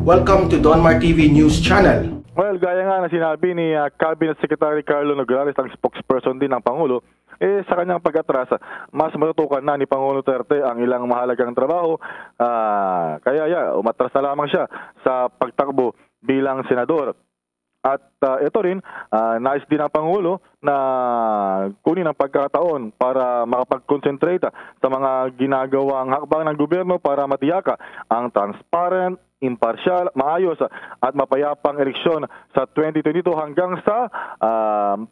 Welcome to Donmar TV News Channel. Well, gaya nga na sinabi ni Cabinet Secretary Carlo Nograles, ang spokesperson din ng Pangulo, sa kanyang pag-atras, mas matutukan na ni Pangulo Duterte ang ilang mahalagang trabaho. Kaya umatras na lamang siya sa pagtakbo bilang senador. At ito rin, nais din ng Pangulo na kunin ang pagkakataon para makapag-concentrate sa mga ginagawang hakbang ng gobyerno para matiyaka ang transparent, impartial, maayos at mapayapang eleksyon sa 2022 hanggang sa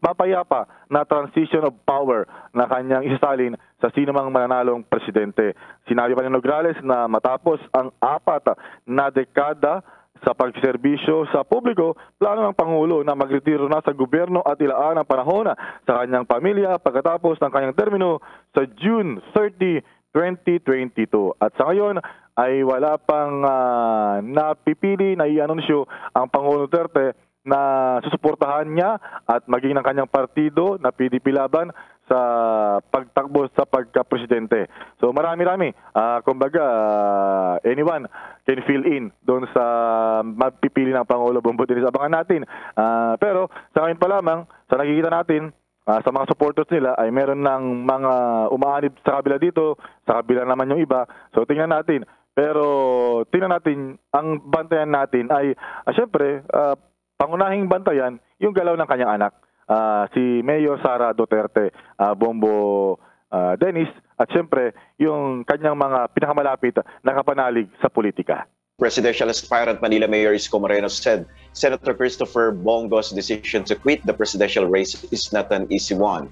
mapayapa na transition of power na kanyang isasalin sa sinumang mananalong presidente. Sinabi pa ni Nograles na matapos ang 4 na dekada sa pagserbisyo sa publiko, plano ng Pangulo na magretiro na sa gobyerno at ilaan ang panahon sa kanyang pamilya pagkatapos ng kanyang termino sa June 30, 2022. At sa ngayon ay wala pang napipili na i-anunsyo ang Pangulo Duterte na susuportahan niya at maging ng kanyang partido na PDP Laban sa pagtakbo sa pagka-presidente. So marami-rami, kumbaga anyone can fill in doon sa mapipili ng Pangulo Bongbong. Abangan natin. Pero sa ngayon pa lamang, sa nakikita natin, sa mga supporters nila ay meron ng mga umaanib sa kabila dito, sa kabila naman yung iba. So tingnan natin. Pero tingnan natin, ang bantayan natin ay syempre, pangunahing bantayan yung galaw ng kanyang anak. Si Mayor Sara Duterte, Bombo Dennis, at siyempre yung kanyang mga pinakamalapit na kapanalig sa politika. Presidential aspirant Manila Mayor Isko Moreno said Senator Christopher Bongo's decision to quit the presidential race is not an easy one.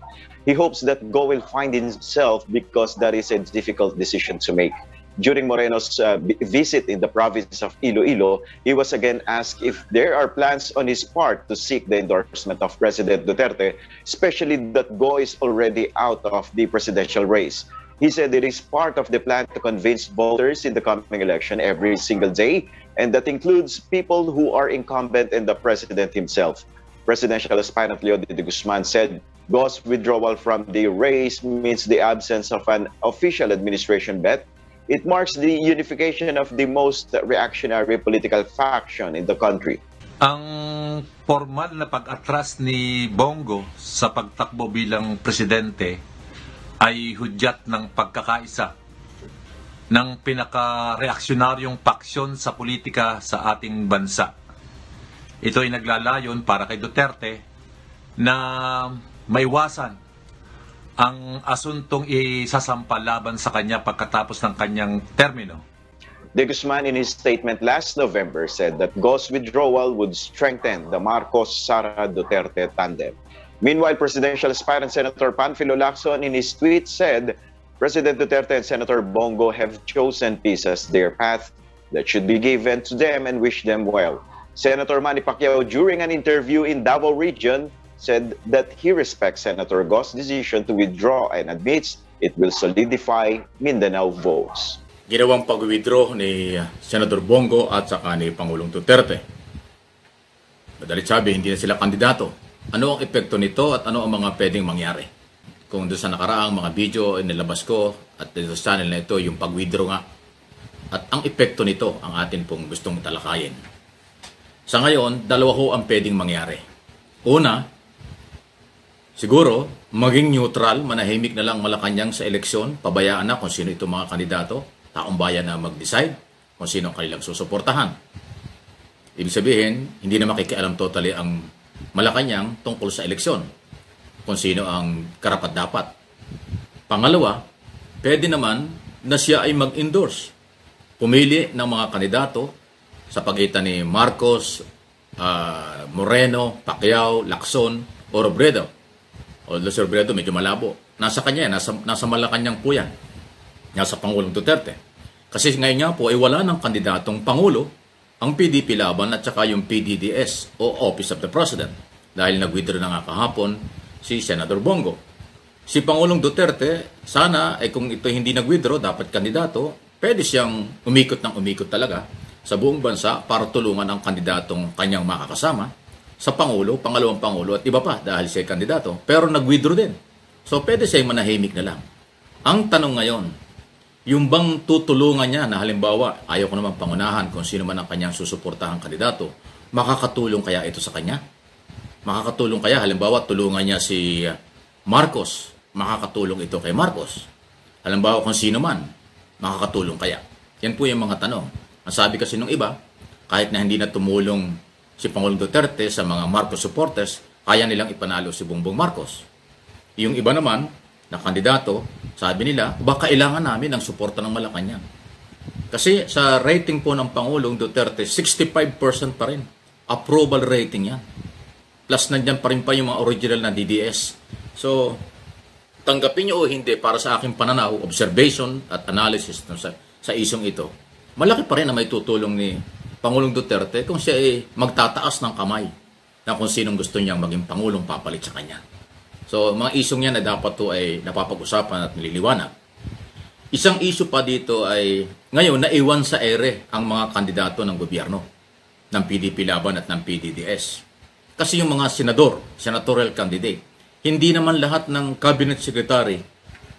He hopes that Go will find himself because that is a difficult decision to make. During Moreno's visit in the province of Iloilo, he was again asked if there are plans on his part to seek the endorsement of President Duterte, especially that Go is already out of the presidential race. He said it is part of the plan to convince voters in the coming election every single day, and that includes people who are incumbent and the president himself. Presidential aspirant Leo de Guzman said Go's withdrawal from the race means the absence of an official administration bet. It marks the unification of the most reactionary political faction in the country. Ang formal na pag-atras ni Bongo sa pagtakbo bilang presidente ay hudyat ng pagkakaisa ng pinaka-reaksionaryong paksyon sa politika sa ating bansa. Ito ay naglalayon para kay Duterte na maiwasan ang asuntong isasampa laban sa kanya pagkatapos ng kanyang termino. De Guzman in his statement last November said that Go's withdrawal would strengthen the Marcos-Sara Duterte tandem. Meanwhile, presidential aspirant Senator Panfilo Lacson in his tweet said President Duterte and Senator Bongo have chosen peace as their path that should be given to them and wish them well. Senator Manny Pacquiao, during an interview in Davao Region, said that he respects Senator Go's decision to withdraw and admits it will solidify Mindanao votes. Ginawang pag-withdraw ni Senator Bongo at saka ni Pangulong Duterte. Madalit sabi, hindi na sila kandidato. Ano ang epekto nito at ano ang mga pwedeng mangyari? Kung doon sa nakaraang mga video inilabas ko at dito sa channel na ito, yung pag-withdraw nga. At ang epekto nito ang atin pong gustong talakayin. Sa ngayon, dalawa ho ang pwedeng mangyari. Una, siguro, maging neutral, manahimik na lang Malacanang sa eleksyon, pabayaan na kung sino itong mga kandidato, taong bayan na mag-decide kung sino ang kanilang susuportahan. Ibig sabihin, hindi na makikialam totally ang Malacanang tungkol sa eleksyon, kung sino ang karapat-dapat. Pangalawa, pwede naman na siya ay mag-endorse, pumili ng mga kandidato sa pagitan ni Marcos, Moreno, Pacquiao, Lacson, o Robredo. Although si Robredo medyo malabo. Nasa kanya, nasa Malacanang po yan. Nasa Pangulong Duterte. Kasi ngayon nga po ay wala ng kandidatong Pangulo ang PDP Laban at saka yung PDDS o Office of the President. Dahil nag-withdraw na nga kahapon si Senator Bongo. Si Pangulong Duterte, sana ay kung ito hindi nag-withdraw, dapat kandidato, pwede siyang umikot ng umikot talaga sa buong bansa para tulungan ang kandidatong kanyang makakasama sa Pangulo, Pangalawang Pangulo at iba pa dahil siya kandidato. Pero nag-withdraw din. So pwede siya manahimik na lang. Ang tanong ngayon, yung bang tutulungan niya na halimbawa, ayaw ko naman pangunahan kung sino man ang kanyang susuportahang kandidato, makakatulong kaya ito sa kanya? Makakatulong kaya, halimbawa, tulungan niya si Marcos, makakatulong ito kay Marcos. Halimbawa, kung sino man, makakatulong kaya? Yan po yung mga tanong. Ang sabi kasi nung iba, kahit na hindi na tumulong si Pangulong Duterte sa mga Marcos supporters, kaya nilang ipanalo si Bongbong Marcos. Yung iba naman, na kandidato, sabi nila, baka kailangan namin ng suporta ng Malacanang. Kasi sa rating po ng Pangulong Duterte, 65% pa rin. Approval rating yan. Plus nandyan pa rin pa yung mga original na DDS. So, tanggapin nyo o hindi, para sa aking pananaw, observation at analysis sa isyong ito, malaki pa rin na may tutulong ni Pangulong Duterte kung siya ay magtataas ng kamay na kung sinong gusto niyang maging Pangulong papalit sa kanya. So, mga isyong yan na dapat to ay napapag-usapan at nililiwanag. Isang issue pa dito ay, ngayon, naiwan sa ere ang mga kandidato ng gobyerno, ng PDP Laban at ng PDDS. Kasi yung mga senador, senatorial candidate, hindi naman lahat ng cabinet secretary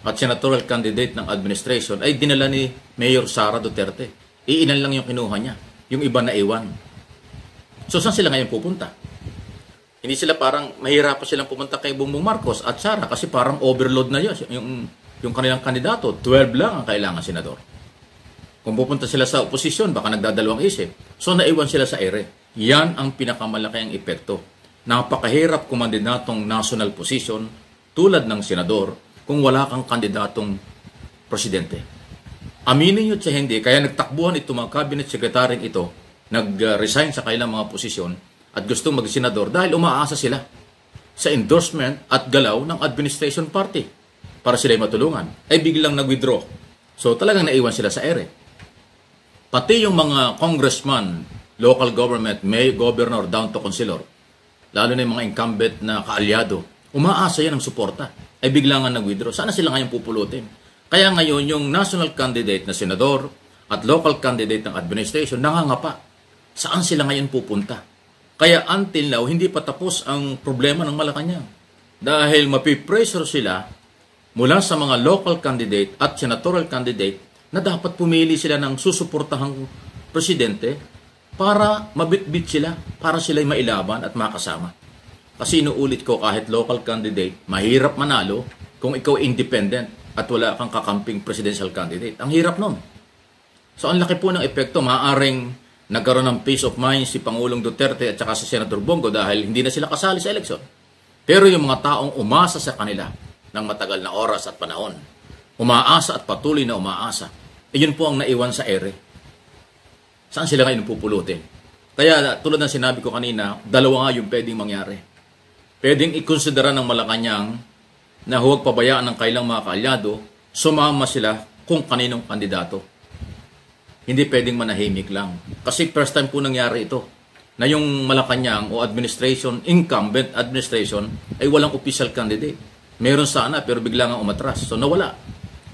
at senatorial candidate ng administration ay dinala ni Mayor Sara Duterte. Iilan lang yung kinuha niya. Yung iba naiwan. So, saan sila ngayon pupunta? Hindi sila parang, mahirapan silang pumunta kay Bongbong Marcos at Sara kasi parang overload na yun. Yung kanilang kandidato, 12 lang ang kailangan senador. Kung pupunta sila sa oposisyon, baka nagdadalawang isip. So, naiwan sila sa ere. Yan ang pinakamalaki epekto. Napakahirap kumandidatong national position tulad ng senador kung wala kang kandidatong presidente. Aminin nyo sa hindi, kaya nagtakbuhan ito mga cabinet secretary ito, nag-resign sa kailang mga posisyon at gustong mag-senador dahil umaasa sila sa endorsement at galaw ng administration party para sila'y matulungan. Ay biglang nag-withdraw. So talagang naiwan sila sa ere. Pati yung mga congressman, local government, may governor down to councilor, lalo na yung mga incumbent na kaalyado, umaasa yan ng suporta. Ay biglang nga nag-withdraw. Sana sila ngayon pupulutin? Kaya ngayon yung national candidate na senador at local candidate ng administration nangangapa. Saan sila ngayon pupunta? Kaya until now, hindi pa tapos ang problema ng Malacanang. Dahil mapipressure sila mula sa mga local candidate at senatorial candidate na dapat pumili sila ng susuportahang presidente para mabitbit sila, para sila'y mailaban at makasama. Kasi inuulit ko, kahit local candidate, mahirap manalo kung ikaw independent at wala kang kakamping presidential candidate. Ang hirap nun. So ang laki po ng epekto, maaaring nagkaroon ng peace of mind si Pangulong Duterte at saka si Senator Bongo dahil hindi na sila kasali sa eleksyon. Pero yung mga taong umasa sa kanila ng matagal na oras at panahon, umaasa at patuloy na umaasa, yun po ang naiwan sa ere. Saan sila ngayon pupulutin? Kaya tulad ng sinabi ko kanina, dalawa nga yung pwedeng mangyari. Pwedeng ikonsidera ng Malacanang na huwag pabayaan ng kailang mga kaalyado, sumama sila kung kaninong kandidato. Hindi pwedeng manahimik lang. Kasi first time po nangyari ito, na yung Malacanang o administration, incumbent administration, ay walang official candidate. Meron sana pero bigla nga umatras. So nawala.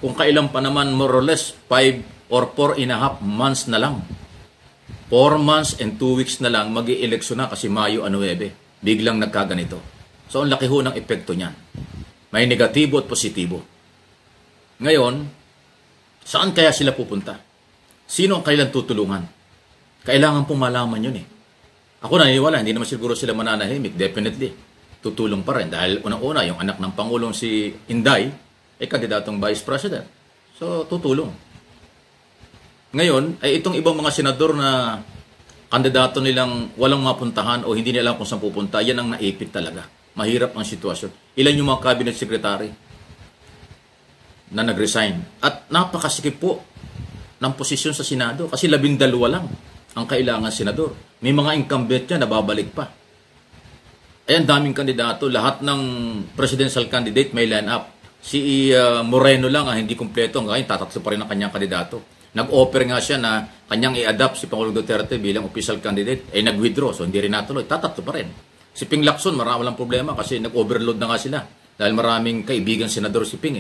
Kung kailan pa naman more or less 5 or 4.5 months na lang. 4 months and 2 weeks na lang mag-i-eleksyon na kasi Mayo 9. Biglang nagkaganito. So ang laki ho ng epekto niyan. May negatibo at positibo. Ngayon, saan kaya sila pupunta? Sino ang kailan tutulungan? Kailangan pong malaman yun eh. Ako naniniwala, hindi naman siguro sila mananahimik. Definitely, tutulong pa rin. Dahil unang-una, yung anak ng Pangulong si Inday, ay kandidatong Vice President. So, tutulong. Ngayon, ay itong ibang mga senador na kandidato nilang walang mapuntahan o hindi nila alam kung saan pupunta, yan ang naipit talaga. Mahirap ang sitwasyon. Ilan yung mga cabinet secretary na nag-resign? At napakasikip po ng posisyon sa Senado kasi 12 lang ang kailangan senador. May mga incumbent niya na babalik pa. Ayan, daming kandidato. Lahat ng presidential candidate may line up. Si Moreno lang hindi kumpleto. Ngayon, tatatlo pa rin ang kanyang kandidato. Nag-offer nga siya na kanyang i-adapt si Pangulong Duterte bilang official candidate. Nag-withdraw. So, hindi rin natuloy. Tatatlo pa rin. Si Ping Lacson, walang problema kasi nag-overload na nga sila. Dahil maraming kaibigan senador si Ping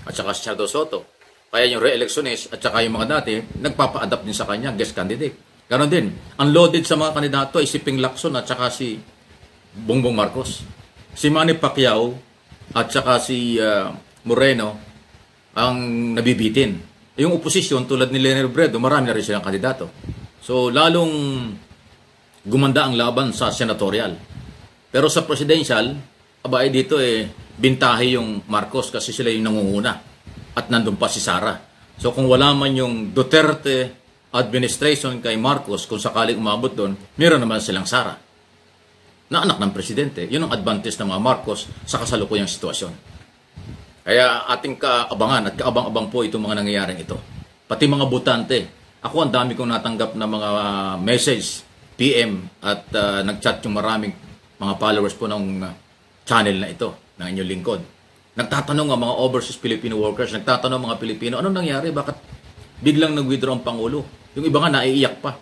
At saka si Chado Soto. Kaya yung re-electionist at saka yung mga dati, nagpapa-adapt din sa kanya, guest candidate. Ganon din. Ang loaded sa mga kandidato ay si Ping Lacson at saka si Bongbong Marcos. Si Manny Pacquiao at saka si Moreno ang nabibitin. Yung oposisyon tulad ni Leni Robredo, marami na rin silang kandidato. So lalong gumanda ang laban sa senatorial. Pero sa presidential, abay dito bintahe yung Marcos kasi sila yung nangunguna. At nandun pa si Sara. So kung wala man yung Duterte administration kay Marcos, kung sakaling umabot doon, meron naman silang Sara na anak ng presidente. Yun ang advantage ng mga Marcos sa kasalukuyang sitwasyon. Kaya ating kaabangan at kaabang-abang po itong mga nangyayaring ito. Pati mga botante. Ako ang dami kong natanggap na mga message, PM at nag-chat yung maraming mga followers po ng channel na ito, ng inyong lingkod. Nagtatanong ang mga overseas Filipino workers, nagtatanong mga Pilipino, anong nangyari? Bakit biglang nag-withdraw ang Pangulo? Yung iba nga naiiyak pa.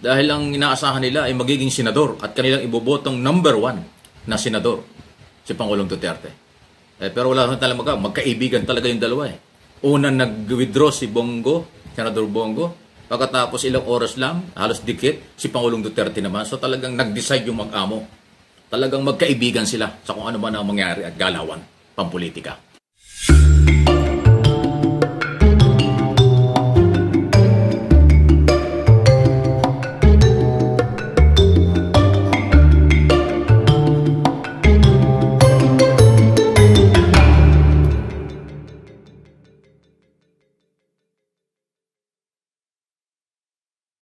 Dahil ang inaasahan nila ay magiging senador at kanilang ibobotong number 1 na senador, si Pangulong Duterte. Pero wala naman talaga magkaibigan talaga yung dalawa . Una nag-withdraw si Bongo, Senador Bongo. Pagkatapos ilang oras lang, halos dikit, si Pangulong Duterte naman. So talagang nag-decide yung mag-amo. Talagang magkaibigan sila sa kung ano man ang mangyari at galawan, pampolitika.